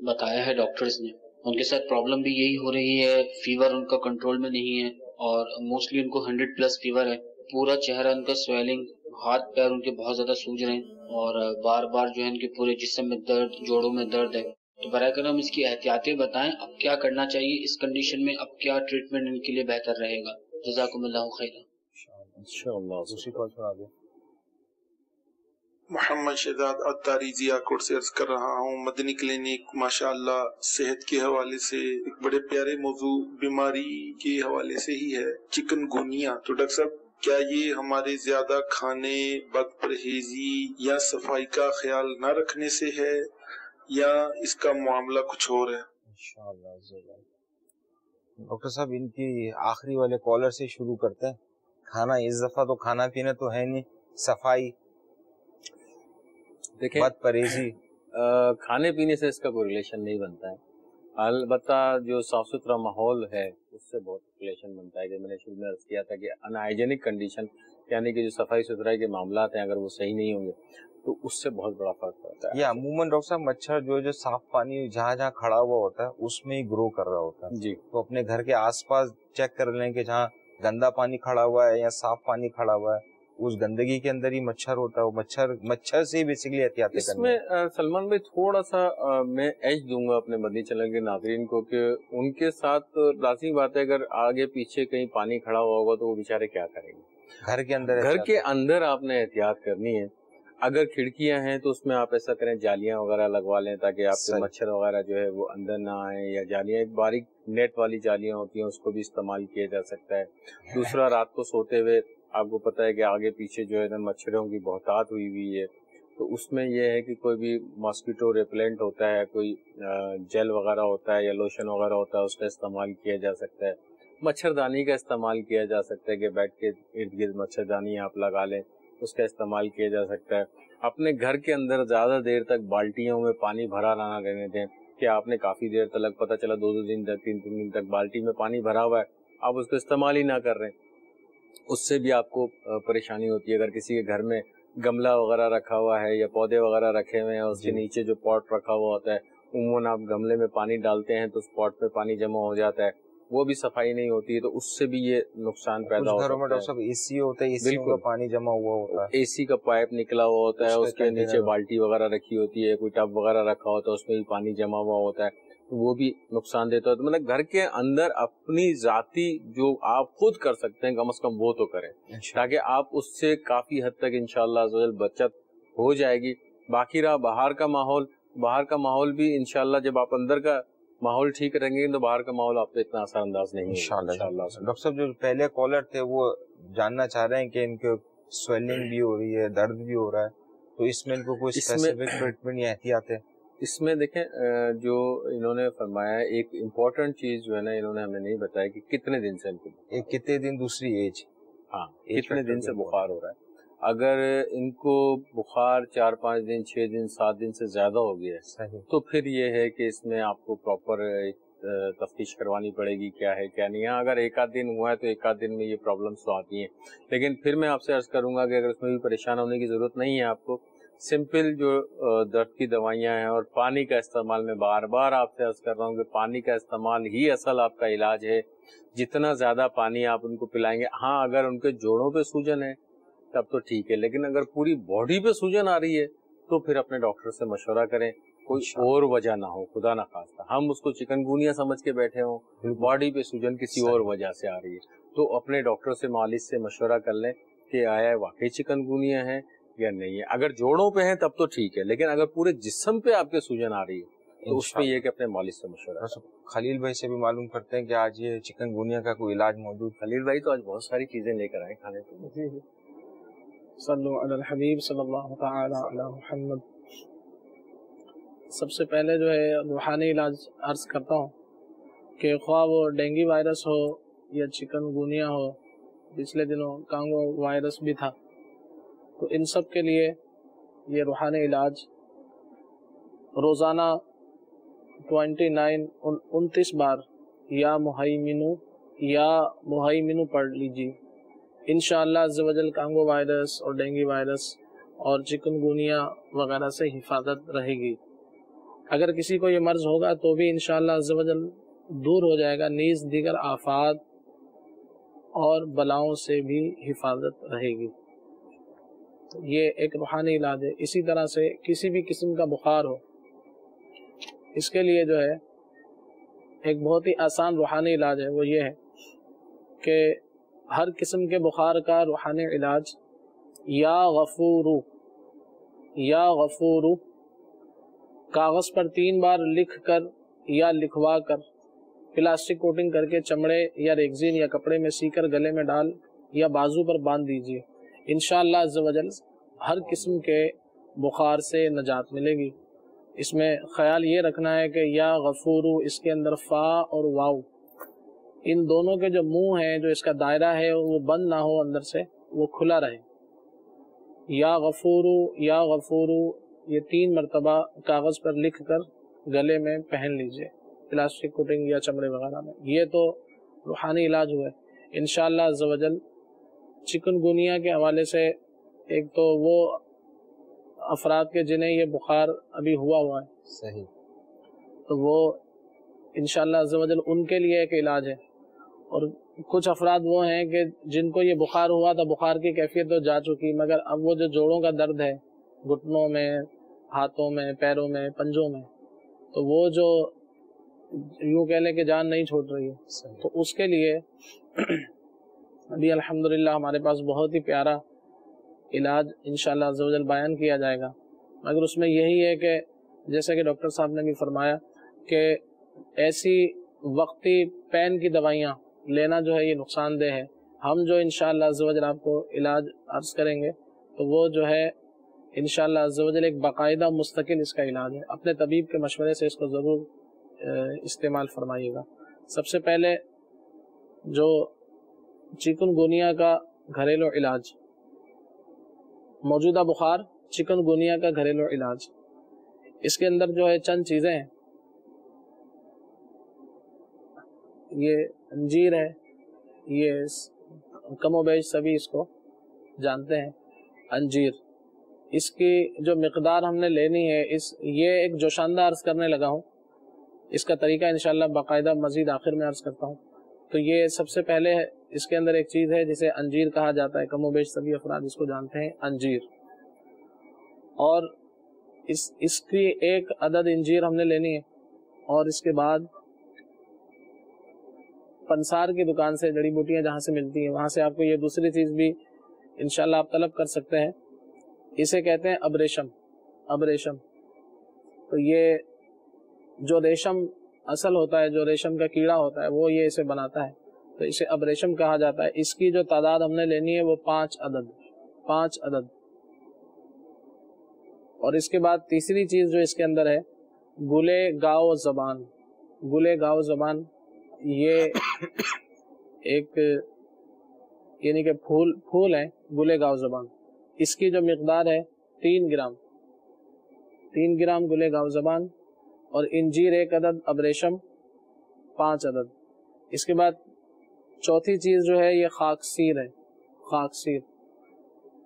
بتایا ہے ڈاکٹرز نے, ان کے ساتھ پرابلم بھی یہی ہو رہی ہے, فیور ان کا کنٹرول میں نہیں ہے اور موسٹلی ان کو 100+ فیور ہے, پورا چہرہ ان کا سویلنگ, ہاتھ پیر ان کے بہت زیادہ سوج رہے ہیں اور بار بار جو ہے ان کے پورے جسم میں درد, جوڑوں میں درد ہے. تو براہ کرم اس کی احتیاطیں بتائیں, اب کیا کرنا چاہیے اس کنڈیشن میں, اب کیا ٹریٹمنٹ ان کے لیے بہتر رہے گا. جزاکم اللہ خیرا. انشاءاللہ. دوسری کال سنا دیں. محمد شہزاد اتاری ضیا کوٹ سے عرض کر رہا ہوں. مدنی کلینک ماشاءاللہ صحت کے حوالے سے ایک بڑے پیارے موضوع بیماری کے حوالے سے ہی ہے, چکن گونیا. تو ڈاکٹر صاحب کیا یہ ہمارے زیادہ کھانے, بد پرہیزی یا صفائی کا خیال نہ رکھنے سے ہے یا اس کا معاملہ کچھ اور ہے؟ انشاءاللہ. ڈاکٹر صاحب ان کی آخری والے کالر سے شروع کرتے ہیں. کھانا اس دفعہ تو کھانا پینا تو ہے نہیں, صفائی, دیکھیں بد پرہیزی, کھانے پینے سے اس کا کوئی ریلیشن نہیں بنتا ہے. البتہ جو صاف ستھرا ماحول ہے اس سے بہت ریلیشن بنتا ہے. کہ میں نے شروع میں عرض کیا تھا کہ ان ہائیجینک کنڈیشن یعنی کہ جو صفائی ستھرائی کے معاملات ہیں اگر وہ صحیح نہیں ہوں گے تو اس سے بہت بڑا فرق پڑتا ہے. یہ عموماً ڈاکٹر صاحب مچھر جو صاف پانی جہاں جہاں کھڑا ہوا ہوتا ہے اس میں ہی گرو کر رہا ہوتا ہے. جی, تو اپنے گھر کے آس پاس چیک کر لیں کہ جہاں گندا پانی کھڑا ہوا ہے یا صاف پانی کھڑا ہوا ہے اس گندگی کے اندر ہی مچھر ہوتا ہے. وہ مچھر سے بیسیکلی احتیاطیں اس کرنی میں ہے. سلمان بھائی تھوڑا سا میں ایج دوں گا اپنے مدنی چینل کے ناظرین کو کہ ان کے ساتھ لازمی بات ہے اگر آگے پیچھے کہیں پانی کھڑا ہوا ہوگا تو وہ بیچارے کیا کریں گے. گھر کے اندر آپ نے احتیاط کرنی ہے. اگر کھڑکیاں ہیں تو اس میں آپ ایسا کریں جالیاں وغیرہ لگوا لیں تاکہ آپ کے مچھر وغیرہ جو ہے وہ اندر نہ آئیں, یا جالیاں ایک باریک نیٹ والی جالیاں ہوتی ہیں اس کو بھی استعمال کیا جا سکتا ہے. دوسرا, رات کو سوتے ہوئے آپ کو پتہ ہے کہ آگے پیچھے جو ہے نا مچھروں کی بہتات ہوئی ہے, تو اس میں یہ ہے کہ کوئی بھی ماسکیٹو ریپلنٹ ہوتا ہے, کوئی جیل وغیرہ ہوتا ہے یا لوشن وغیرہ ہوتا ہے, اس کا استعمال کیا جا سکتا ہے. مچھردانی کا استعمال کیا جا سکتا ہے کہ بیٹھ کے ارد گرد مچھردانی آپ لگا لیں, اس کا استعمال کیا جا سکتا ہے. اپنے گھر کے اندر زیادہ دیر تک بالٹیوں میں پانی بھرا نہ رہنے دیں کہ آپ نے کافی دیر تک پتہ چلا 2 دن تک 3 دن تک بالٹی میں پانی بھرا ہوا ہے, آپ اس کو استعمال ہی نہ کر رہے ہیں, اس سے بھی آپ کو پریشانی ہوتی ہے. اگر کسی کے گھر میں گملہ وغیرہ رکھا ہوا ہے یا پودے وغیرہ رکھے ہوئے ہیں, اس کے نیچے جو پاٹ رکھا ہوا ہوتا ہے, عموماً آپ گملے میں پانی ڈالتے ہیں تو اس پاٹ پہ پانی جمع ہو جاتا ہے, وہ بھی صفائی نہیں ہوتی ہے, تو اس سے بھی یہ نقصان پیدا ہوتا ہے. گھروں میں ڈاکٹر صاحب اے سی ہوتا ہے, اے سی میں پانی جمع ہوا ہوتا ہے, اے سی کا پائپ نکلا ہوا ہوتا ہے, اس کے نیچے بالٹی وغیرہ رکھی ہوتی ہے, کوئی ٹب وغیرہ رکھا ہوتا ہے, اس میں بھی پانی جمع ہوا ہوتا ہے, تو وہ بھی نقصان دیتا ہے. تو مطلب گھر کے اندر اپنی ذاتی جو آپ خود کر سکتے ہیں کم از کم وہ تو کریں, تاکہ آپ اس سے کافی حد تک انشاءاللہ عز و جل بچت ہو جائے گی. باقی رہا باہر کا ماحول بھی انشاءاللہ جب آپ اندر کا ماحول ٹھیک رہیں گے تو باہر کا ماحول آپ پہ اتنا اثر انداز نہیں ہوگا انشاءاللہ. ڈاکٹر صاحب جو پہلے کالر تھے وہ جاننا چاہ رہے ہیں کہ ان کے سویلنگ بھی ہو رہی ہے, درد بھی ہو رہا ہے, تو اس میں ان کو کوئی اسپیسیفک ٹریٹمنٹ یا احتیاط ہے؟ اس میں دیکھیں جو انہوں نے فرمایا ایک امپورٹنٹ چیز جو ہے نا انہوں نے ہمیں نہیں بتایا کہ کتنے دن سے ان کو, کتنے دن, دوسری ایج, ہاں کتنے دن سے بخار ہو رہا ہے. اگر ان کو بخار 4-5 دن 6 دن 7 دن سے زیادہ ہو گیا ہے تو پھر یہ ہے کہ اس میں آپ کو پراپر تفتیش کروانی پڑے گی کیا ہے کیا نہیں ہے. اگر 1 دن ہوا ہے تو 1 دن میں یہ پرابلمس تو آتی ہیں, لیکن پھر میں آپ سے عرض کروں گا کہ اگر اس میں بھی پریشان ہونے کی ضرورت نہیں ہے, آپ کو سمپل جو درد کی دوائیاں ہیں اور پانی کا استعمال, میں بار بار آپ سے عرض کر رہا ہوں کہ پانی کا استعمال ہی اصل آپ کا علاج ہے. جتنا زیادہ پانی آپ ان کو پلائیں گے, ہاں اگر ان کے جوڑوں پہ سوجن ہے تب تو ٹھیک ہے, لیکن اگر پوری باڈی پہ سوجن آ رہی ہے تو پھر اپنے ڈاکٹر سے مشورہ کریں. کوئی اور وجہ نہ ہو, خدا نہ خواستہ ہم اس کو چکن گونیا سمجھ کے بیٹھے ہوں, باڈی پہ سوجن کسی اور وجہ سے آ رہی ہے, تو اپنے ڈاکٹر سے معالج سے مشورہ کر لیں کہ آیا واقعی چکن گونیا ہے یا نہیں ہے. اگر جوڑوں پہ ہیں تب تو ٹھیک ہے, لیکن اگر پورے جسم پہ آپ کے سوجن آ رہی ہے تو اس پہ یہ کہ اپنے مالک سے مشورہ. خلیل بھائی سے بھی معلوم کرتے ہیں کہ آج یہ چکن گونیا کا کوئی علاج موجود. خلیل بھائی تو آج بہت ساری چیزیں لے کر آئے کھانے کے. صلو علی الحبیب صلی اللہ تعالی علی محمد. سب سے پہلے جو ہے روحانی علاج عرض کرتا ہوں کہ خواہ وہ ڈینگی وائرس ہو یا چکن گونیا ہو، پچھلے دنوں کانگو وائرس بھی تھا، تو ان سب کے لیے یہ روحانی علاج روزانہ 29 بار یا مہیمنو پڑھ لیجیے. انشاءاللہ عز و جل کانگو وائرس اور ڈینگی وائرس اور چکن گونیا وغیرہ سے حفاظت رہے گی. اگر کسی کو یہ مرض ہوگا تو بھی انشاءاللہ عز و جل دور ہو جائے گا، نیز دیگر آفات اور بلاؤں سے بھی حفاظت رہے گی. یہ ایک روحانی علاج ہے. اسی طرح سے کسی بھی قسم کا بخار ہو، اس کے لیے جو ہے ایک بہت ہی آسان روحانی علاج ہے. وہ یہ ہے کہ ہر قسم کے بخار کا روحانی علاج یا غفورو کاغذ پر 3 بار لکھ کر یا لکھوا کر پلاسٹک کوٹنگ کر کے چمڑے یا ریگزین یا کپڑے میں سی کر گلے میں ڈال یا بازو پر باندھ دیجیے. انشاءاللہ عز و جل ہر قسم کے بخار سے نجات ملے گی. اس میں خیال یہ رکھنا ہے کہ یا غفورو، اس کے اندر فا اور واو، ان دونوں کے جو منہ ہیں، جو اس کا دائرہ ہے وہ بند نہ ہو، اندر سے وہ کھلا رہے. یا غفورو یہ 3 مرتبہ کاغذ پر لکھ کر گلے میں پہن لیجئے، پلاسٹک کوٹنگ یا چمڑے وغیرہ میں. یہ تو روحانی علاج ہوا ہے. انشاءاللہ عز و جل چکن گونیا کے حوالے سے ایک تو وہ افراد کے جنہیں یہ بخار ابھی ہوا ہے صحیح، تو وہ انشاءاللہ عز و جل ان کے لیے ایک علاج ہے. اور کچھ افراد وہ ہیں کہ جن کو یہ بخار ہوا تھا، بخار کی کیفیت تو جا چکی، مگر اب وہ جو جوڑوں کا درد ہے، گھٹنوں میں، ہاتھوں میں، پیروں میں، پنجوں میں، تو وہ جو یوں کہہ لیں کہ جان نہیں چھوڑ رہی ہے، تو اس کے لیے ابھی الحمدللہ ہمارے پاس بہت ہی پیارا علاج انشاءاللہ عز و جل بیان کیا جائے گا. مگر اس میں یہی ہے کہ جیسا کہ ڈاکٹر صاحب نے بھی فرمایا کہ ایسی وقتی پین کی دوائیاں لینا جو ہے یہ نقصان دہ ہے. ہم جو انشاءاللہ عز و جل آپ کو علاج عرض کریں گے تو وہ جو ہے انشاءاللہ عز و جل ایک باقاعدہ مستقل اس کا علاج ہے. اپنے طبیب کے مشورے سے اس کو ضرور استعمال فرمائیے گا. سب سے پہلے جو چکن گونیا کا گھریلو علاج، موجودہ بخار چکن گونیا کا گھریلو علاج، اس کے اندر جو ہے چند چیزیں ہیں. یہ انجیر ہے، یہ کم و بیش سبھی اس کو جانتے ہیں. انجیر، اس کی جو مقدار ہم نے لینی ہے، یہ ایک جوشاندہ عرض کرنے لگا ہوں. اس کا طریقہ انشاءاللہ باقاعدہ مزید آخر میں عرض کرتا ہوں. تو یہ سب سے پہلے اس کے اندر ایک چیز ہے جسے انجیر کہا جاتا ہے. کم و بیش سبھی افراد اس کو جانتے ہیں، انجیر. اور اس کی 1 عدد انجیر ہم نے لینی ہے. اور اس کے بعد پنسار کی دکان سے، جڑی بوٹیاں جہاں سے ملتی ہیں وہاں سے آپ کو یہ دوسری چیز بھی انشاءاللہ آپ طلب کر سکتے ہیں. اسے کہتے ہیں ابریشم. تو یہ جو ریشم اصل ہوتا ہے، جو ریشم کا کیڑا ہوتا ہے، وہ یہ اسے بناتا ہے، تو اسے ابریشم کہا جاتا ہے. اس کی جو تعداد ہم نے لینی ہے وہ 5 عدد. اور اس کے بعد تیسری چیز جو اس کے اندر ہے، گلے گاؤ زبان. یہ ایک یعنی کہ پھول ہے، گلے گاؤ زبان. اس کی جو مقدار ہے 3 گرام گلے گاؤ زبان. اور انجیر 1 عدد، ابریشم 5 عدد. اس کے بعد چوتھی چیز جو ہے یہ خاکسیر ہے.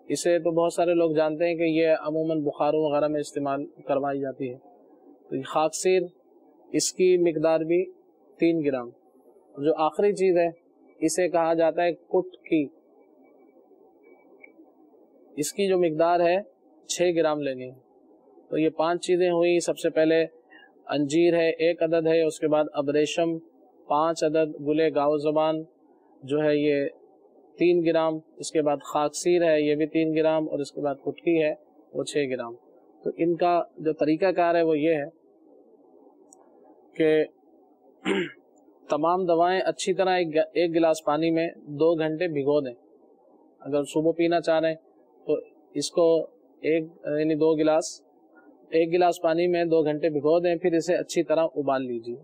اسے تو بہت سارے لوگ جانتے ہیں کہ یہ عموماً بخاروں وغیرہ میں استعمال کروائی جاتی ہے. تو یہ خاکسیر، اس کی مقدار بھی 3 گرام. جو آخری چیز ہے اسے کہا جاتا ہے کٹکی. اس کی جو مقدار ہے 6 گرام لینی ہے. تو یہ 5 چیزیں ہوئی. سب سے پہلے انجیر ہے 1 عدد ہے، اس کے بعد ابریشم 5 عدد، گلے گاؤ زبان جو ہے یہ 3 گرام، اس کے بعد خاکسیر ہے یہ بھی 3 گرام، اور اس کے بعد کٹکی ہے وہ 6 گرام. تو ان کا جو طریقہ کار ہے وہ یہ ہے کہ تمام دوائیں اچھی طرح ایک گلاس پانی میں 2 گھنٹے بھگو دیں. اگر صبح پینا چاہ رہے ہیں تو اس کو یعنی 1 گلاس پانی میں 2 گھنٹے بھگو دیں، پھر اسے اچھی طرح ابال لیجیے.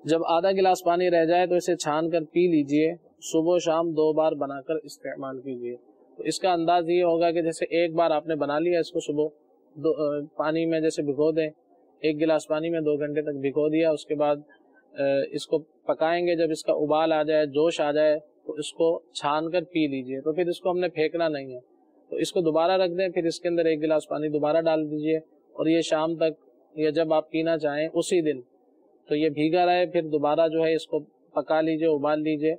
جب آدھا گلاس پانی رہ جائے تو اسے چھان کر پی لیجیے. صبح و شام 2 بار بنا کر استعمال کیجیے. تو اس کا انداز یہ ہوگا کہ جیسے ایک بار آپ نے بنا لیا، اس کو صبح پانی میں جیسے بھگو دیں، 1 گلاس پانی میں 2 گھنٹے تک بھگو دیا. اس کے بعد اس کو پکائیں گے. جب اس کا ابال آ جائے، جوش آ جائے تو اس کو چھان کر پی لیجیے. تو پھر اس کو ہم نے پھینکنا نہیں ہے، تو اس کو دوبارہ رکھ دیں، پھر اس کے اندر 1 گلاس پانی دوبارہ ڈال دیجیے. اور یہ شام تک یا جب آپ پینا چاہیں اسی دن تو یہ بھیگا رہے، پھر دوبارہ جو ہے اس کو پکا لیجیے، ابال لیجیے.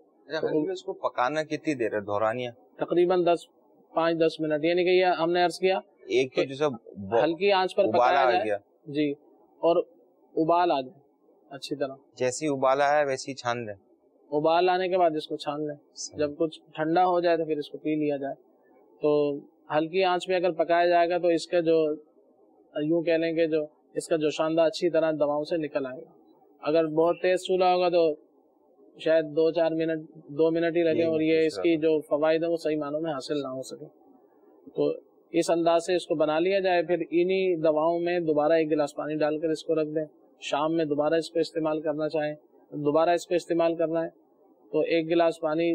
اس کو پکانا کتنی دیر ہے دورانیہ؟ تقریباً 5-10 منٹ. یعنی کہ یہ ہم نے عرض کیا ایک تو جیسے ہلکی آنچ پر پکایا جائے جی، اور ابال آ جائے اچھی طرح. جیسی ابالا ہے ویسی چھان لیں. ابال آنے کے بعد اس کو چھان لیں. جب کچھ ٹھنڈا ہو جائے تو پھر اس کو پی لیا جائے. تو ہلکی آنچ پہ اگر پکایا جائے گا تو اس کا جو یوں کہہ لیں کہ جو اس کا جوشاندہ اچھی طرح دواؤں سے نکل آئے گا. اگر بہت تیز چولہا ہوگا تو شاید 2 منٹ ہی لگے اور یہ اس کی جو فوائد ہے وہ صحیح معنوں میں حاصل نہ ہو سکے. تو اس انداز سے اس کو بنا لیا جائے. پھر انہی دواؤں میں دوبارہ 1 گلاس پانی ڈال کر اس کو رکھ دیں. شام میں دوبارہ اس کو استعمال کرنا چاہیں، دوبارہ اس کو استعمال کرنا ہے تو 1 گلاس پانی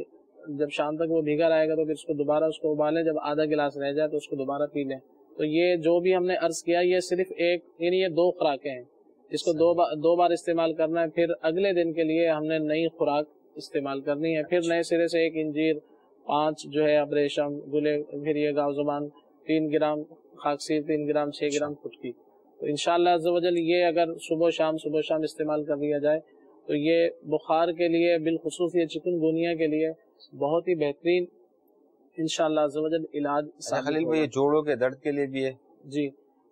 جب شام تک وہ بھیگا رہے گا تو پھر اس کو دوبارہ اس کو ابالیں. جب آدھا گلاس رہ جائے تو اس کو دوبارہ پی لیں. تو یہ جو بھی ہم نے عرض کیا یہ صرف یعنی یہ 2 خوراکیں ہیں. اس کو 2 بار استعمال کرنا ہے. پھر اگلے دن کے لیے ہم نے نئی خوراک استعمال کرنی ہے. پھر نئے سرے سے 1 انجیر، 5 جو ہے ابریشم گلے، پھر یہ گاؤ زبان 3 گرام، خاکسیر 3 گرام، 6 گرام پھٹکی. تو انشاءاللہ عز و جل یہ اگر صبح شام استعمال کر لیا جائے تو یہ بخار کے لیے، بالخصوص یہ چکن گونیا کے لیے بہت ہی بہترین انشاءاللہ عز و جل علاج خلیل بھائی. یہ جوڑوں کے درد کے لیے بھی ہے جی.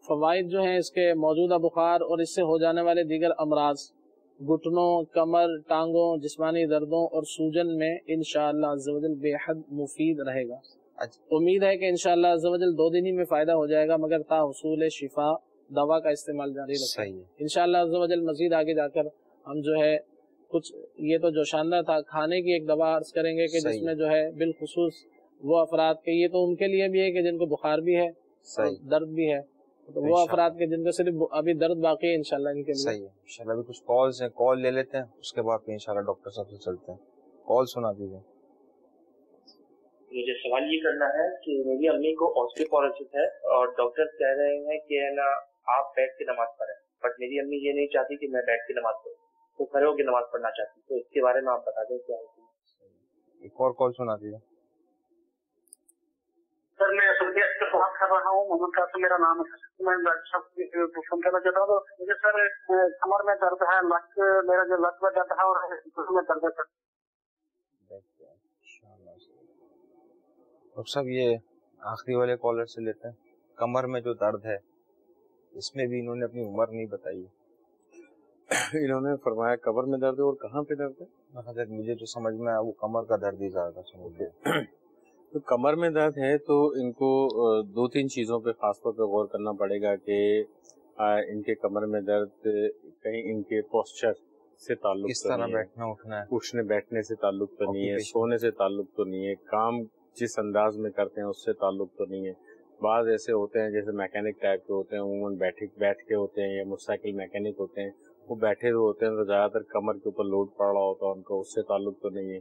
فوائد جو ہیں اس کے موجودہ بخار اور اس سے ہو جانے والے دیگر امراض، گھٹنوں، کمر، ٹانگوں، جسمانی دردوں اور سوجن میں انشاءاللہ عز و جل بے حد مفید رہے گا. امید ہے کہ انشاءاللہ عز و جل 2 دن ہی میں فائدہ ہو جائے گا، مگر تا حصول شفا دوا کا استعمال جاری رکھیں. انشاءاللہ عز و جل مزید آگے جا کر ہم جو ہے کچھ یہ تو جو شاندار تھا کھانے کی ایک دوا عرض کریں گے کہ جس میں جو ہے بالخصوص وہ افراد کے یہ تو ان کے لیے بھی ہے کہ جن کو بخار بھی ہے، درد بھی ہے، تو وہ افراد کے جن کو صرف ابھی درد باقی ہے انشاءاللہ ان کے لیے. صحیح ہے. انشاءاللہ ابھی کچھ کالز ہیں، کال لے لیتے ہیں، اس کے بعد انشاءاللہ ڈاکٹر صاحب سے چلتے ہیں. کال سنا دیجیے. مجھے سوال یہ کرنا ہے کہ میری امی کو آسٹیوپوروسس ہے اور ڈاکٹر کہہ رہے ہیں کہ نا آپ بیٹھ کے نماز پڑھیں، بٹ میری امی یہ نہیں چاہتی کہ میں بیٹھ کے نماز پڑھوں، وہ کھڑے ہو کے نماز پڑھنا چاہتی. تو اس کے بارے میں آپ بتا دیں کیا ہے. ایک اور کال سنا دیجیے. سر میں سرگیت سے بات کر رہا ہوں، محمد قاسم میرا نام ہے. میں ڈاکٹر صاحب فون کرنا چاہتا ہوں. مجھے سر کمر میں درد ہے، میرا جو لک میں درد ہے اور میں درد ہے سر. ڈاکٹر صاحب یہ آخری والے کالر سے لیتے ہیں. کمر میں جو درد ہے اس میں بھی انہوں نے اپنی عمر نہیں بتائی. انہوں نے فرمایا کمر میں درد ہے اور کہاں پہ درد ہے؟ مجھے جو سمجھ میں آیا وہ کمر کا درد ہی زیادہ سمجھتے. تو کمر میں درد ہے تو ان کو 2-3 چیزوں پہ خاص طور پہ غور کرنا پڑے گا کہ ان کے کمر میں درد کہیں ان کے پوسچر سے تعلق اس طرح بیٹھنا اٹھنا ہے، اٹھنے بیٹھنے سے تعلق تو نہیں ہے، سونے سے تعلق تو نہیں ہے، کام جس انداز میں کرتے ہیں اس سے تعلق تو نہیں ہے. بعض ایسے ہوتے ہیں جیسے میکینک ٹائپ کے ہوتے ہیں، عموماً بیٹھ کے ہوتے ہیں، یا موٹر سائیکل میکینک ہوتے ہیں، وہ بیٹھے ہوئے ہوتے ہیں تو زیادہ تر کمر کے اوپر لوڈ پڑ رہا ہوتا ہے ان کو، اس سے تعلق تو نہیں ہے.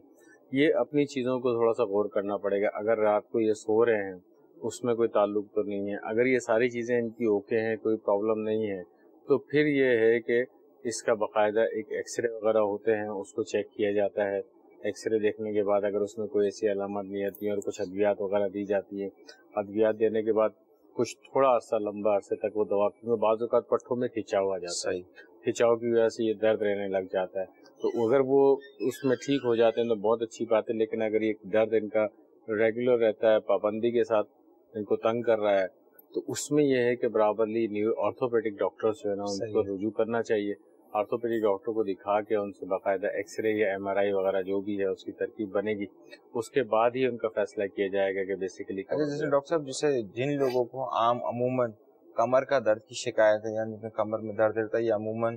یہ اپنی چیزوں کو تھوڑا سا غور کرنا پڑے گا. اگر رات کو یہ سو رہے ہیں اس میں کوئی تعلق تو نہیں ہے. اگر یہ ساری چیزیں ان کی اوکے ہیں، کوئی پرابلم نہیں ہے، تو پھر یہ ہے کہ اس کا باقاعدہ ایک ایکس رے وغیرہ ہوتے ہیں، اس کو چیک کیا جاتا ہے. ایکس رے دیکھنے کے بعد اگر اس میں کوئی ایسی علامات نہیں آتی ہیں اور کچھ ادویات وغیرہ دی جاتی ہیں، ادویات دینے کے بعد کچھ تھوڑا عرصہ لمبا عرصے تک وہ دوا میں بعض اوقات پٹھوں میں کھنچاؤ آ جاتا ہے، کھنچاؤ کی وجہ سے یہ درد رہنے لگ جاتا ہے. تو اگر وہ اس میں ٹھیک ہو جاتے ہیں تو بہت اچھی بات ہے. لیکن اگر یہ درد ان کا ریگولر رہتا ہے، پابندی کے ساتھ ان کو تنگ کر رہا ہے، تو اس میں یہ ہے کہ برابرلی آرتھوپیڈک ڈاکٹرز جو ہے نا ان کو رجوع کرنا چاہیے. آرتھوپیڈک ڈاکٹر کو دکھا کے ان سے باقاعدہ ایکس رے یا ایم آر آئی وغیرہ جو بھی ہے اس کی ترکیب بنے گی، اس کے بعد ہی ان کا فیصلہ کیا جائے گا کہ بیسیکلی. جیسے ڈاکٹر صاحب جیسے جن لوگوں کو عموماً کمر کا درد کی شکایت ہے، یعنی کمر میں درد رہتا ہے، یا عموماً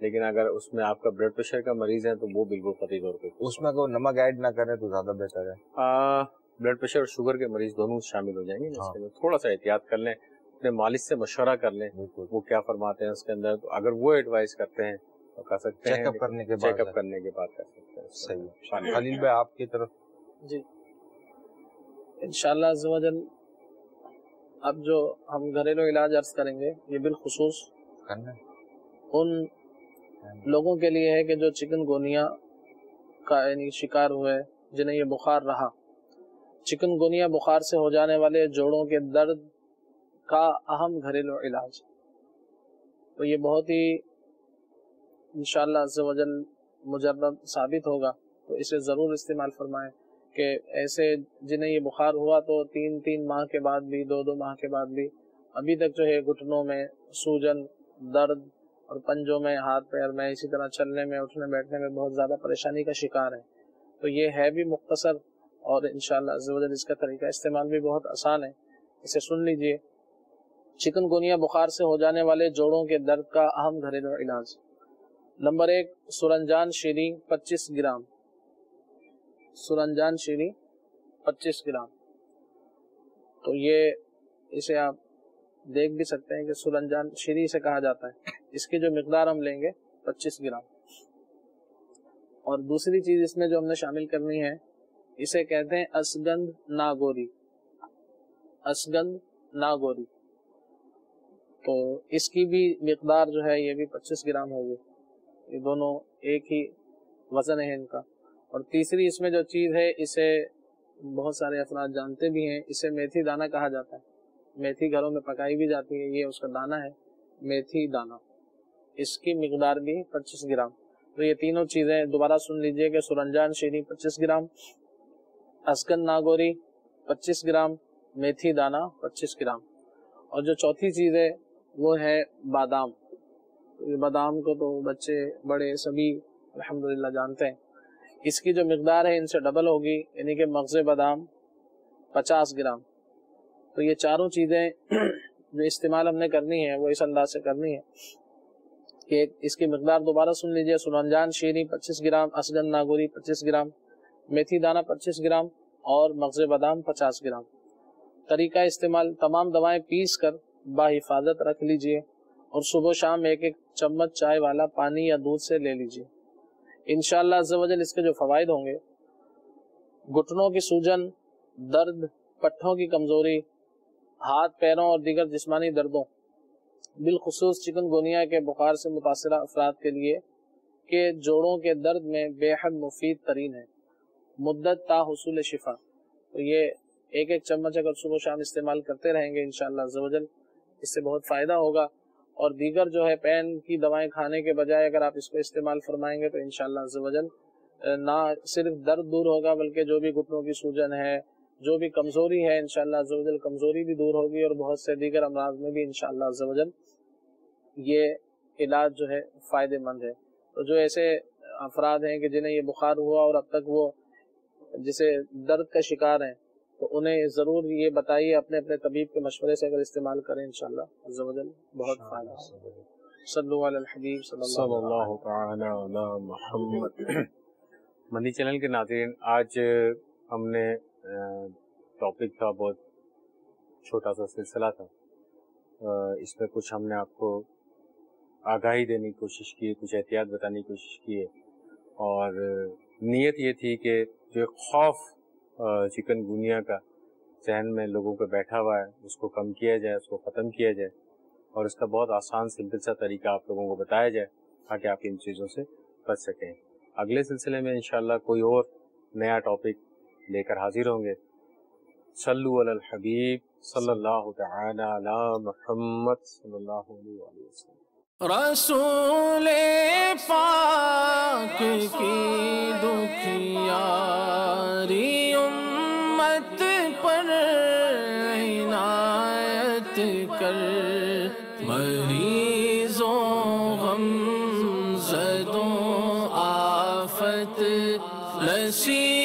لیکن اگر اس میں آپ کا بلڈ پریشر کا مریض ہے تو وہ بالکل قطعی طور پہ اس میں کوئی نمک ایڈ نہ کریں تو زیادہ بہتر ہے. بلڈ پریشر اور شوگر کے مریض دونوں شامل ہو جائیں گے. اس کے اندر تھوڑا سا احتیاط کر لیں, اپنے مالج سے مشورہ کر لیں وہ کیا فرماتے ہیں اس کے اندر. تو اگر وہ ایڈوائز کرتے ہیں تو کر سکتے ہیں, چیک اپ کرنے کے بعد کر سکتے ہیں. صحیح. خلیل بھائی آپ کی طرف. جی انشاءاللہ عز و جل اب جو ہم گھریلو علاج عرض کریں گے یہ بالخصوص ان لوگوں کے لیے ہے کہ جو چکن گونیا کا یعنی شکار ہوئے, جنہیں یہ بخار رہا. چکن گونیا بخار سے ہو جانے والے جوڑوں کے درد کا اہم گھریلو علاج. تو یہ بہت ہی انشاءاللہ عز و جل مجرب ثابت ہوگا, تو اسے ضرور استعمال فرمائیں. کہ ایسے جنہیں یہ بخار ہوا تو 3 ماہ کے بعد بھی 2 ماہ کے بعد بھی ابھی تک جو ہے گھٹنوں میں سوجن, درد اور پنجوں میں, ہاتھ پیر میں, اسی طرح چلنے میں, اٹھنے بیٹھنے میں بہت زیادہ پریشانی کا شکار ہے. تو یہ ہے بھی مختصر اور انشاءاللہ عز و جل اس کا طریقہ استعمال بھی بہت آسان ہے. اسے سن لیجئے. چکن گونیا بخار سے ہو جانے والے جوڑوں کے درد کا اہم گھریلو علاج. نمبر 1 سرنجان شیریں 25 گرام. سرنجان شیریں 25 گرام. تو یہ اسے آپ دیکھ بھی سکتے ہیں کہ سرنجان شیریں سے کہا جاتا ہے. اس کی جو مقدار ہم لیں گے 25 گرام. اور دوسری چیز اس میں جو ہم نے شامل کرنی ہے اسے کہتے ہیں اسگند ناگوری. اسگند ناگوری. تو اس کی بھی مقدار جو ہے یہ بھی 25 گرام ہوگی. یہ دونوں ایک ہی وزن ہے ان کا. اور تیسری اس میں جو چیز ہے اسے بہت سارے افراد جانتے بھی ہیں, اسے میتھی دانہ کہا جاتا ہے. میتھی گھروں میں پکائی بھی جاتی ہے, یہ اس کا دانہ ہے میتھی دانہ. اس کی مقدار بھی 25 گرام. تو یہ تینوں چیزیں دوبارہ سن لیجئے کہ سرنجان شیریں 25 گرام, اسگند ناگوری 25 گرام, میتھی دانہ 25 گرام. اور جو چوتھی چیز ہے وہ ہے بادام. بادام کو تو بچے بڑے سبھی الحمدللہ جانتے ہیں. اس کی جو مقدار ہے ان سے ڈبل ہوگی, یعنی کہ مغز بادام 50 گرام. تو یہ چاروں چیزیں جو استعمال ہم نے کرنی ہے وہ اس انداز سے کرنی ہے کہ اس کی مقدار دوبارہ سن لیجئے. سرنجان شیریں 25 گرام, اسگند ناگوری 25 گرام, میتھی دانہ 25 گرام اور مغز بادام 50 گرام. طریقہ استعمال: تمام دوائیں پیس کر باحفاظت رکھ لیجئے اور صبح و شام 1 چمچ چائے والا پانی یا دودھ سے لے لیجئے. انشاءاللہ عز و جل اس کے جو فوائد ہوں گے, گھٹنوں کی سوجن, درد, پٹھوں کی کمزوری, ہاتھ پیروں اور دیگر جسمانی دردوں, بالخصوص چکن گونیا کے بخار سے متاثرہ افراد کے لیے کہ جوڑوں کے درد میں بے حد مفید ترین ہے. مدت تا حصول شفا. تو یہ 1 چمچ اگر صبح و شام استعمال کرتے رہیں گے انشاءاللہ عز و جل اس سے بہت فائدہ ہوگا. اور دیگر جو ہے پین کی دوائیں کھانے کے بجائے اگر آپ اس کو استعمال فرمائیں گے تو انشاءاللہ عز و جل نہ صرف درد دور ہوگا بلکہ جو بھی گھٹنوں کی سوجن ہے, جو بھی کمزوری ہے, انشاءاللہ عز و جل کمزوری بھی دور ہوگی. اور بہت سے دیگر امراض میں بھی انشاءاللہ عز و جل یہ علاج جو ہے فائدہ مند ہے. تو جو ایسے افراد ہیں کہ جنہیں یہ بخار ہوا اور اب تک وہ جسے درد کا شکار ہیں تو انہیں ضرور یہ بتائیے اپنے طبیب کے مشورے سے اگر استعمال کریں انشاءاللہ عز و جل بہت فائدہ ہے. صلو علی الحبیب صلی اللہ تعالی علی محمد. مدنی چینل کے ناظرین, آج ہم نے ٹاپک تھا, بہت چھوٹا سا سلسلہ تھا, اس میں کچھ ہم نے آپ کو آگاہی دینے کی کوشش کی, کچھ احتیاط بتانے کی کوشش کی ہے. اور نیت یہ تھی کہ جو خوف چکن گونیا کا ذہن میں لوگوں کو بیٹھا ہوا ہے اس کو کم کیا جائے, اس کو ختم کیا جائے اور اس کا بہت آسان سمپل سا طریقہ آپ لوگوں کو بتایا جائے تاکہ آپ ان چیزوں سے بچ سکیں. اگلے سلسلے میں انشاءاللہ کوئی اور نیا ٹاپک لے کر حاضر ہوں گے. صلو علی الحبیب صلی اللہ تعالی علی محمد صلی اللہ علیہ وسلم. رسول پاک کی دکھیاری امت پر عنایت کر, مریضوں غم زدوں آفت نصیب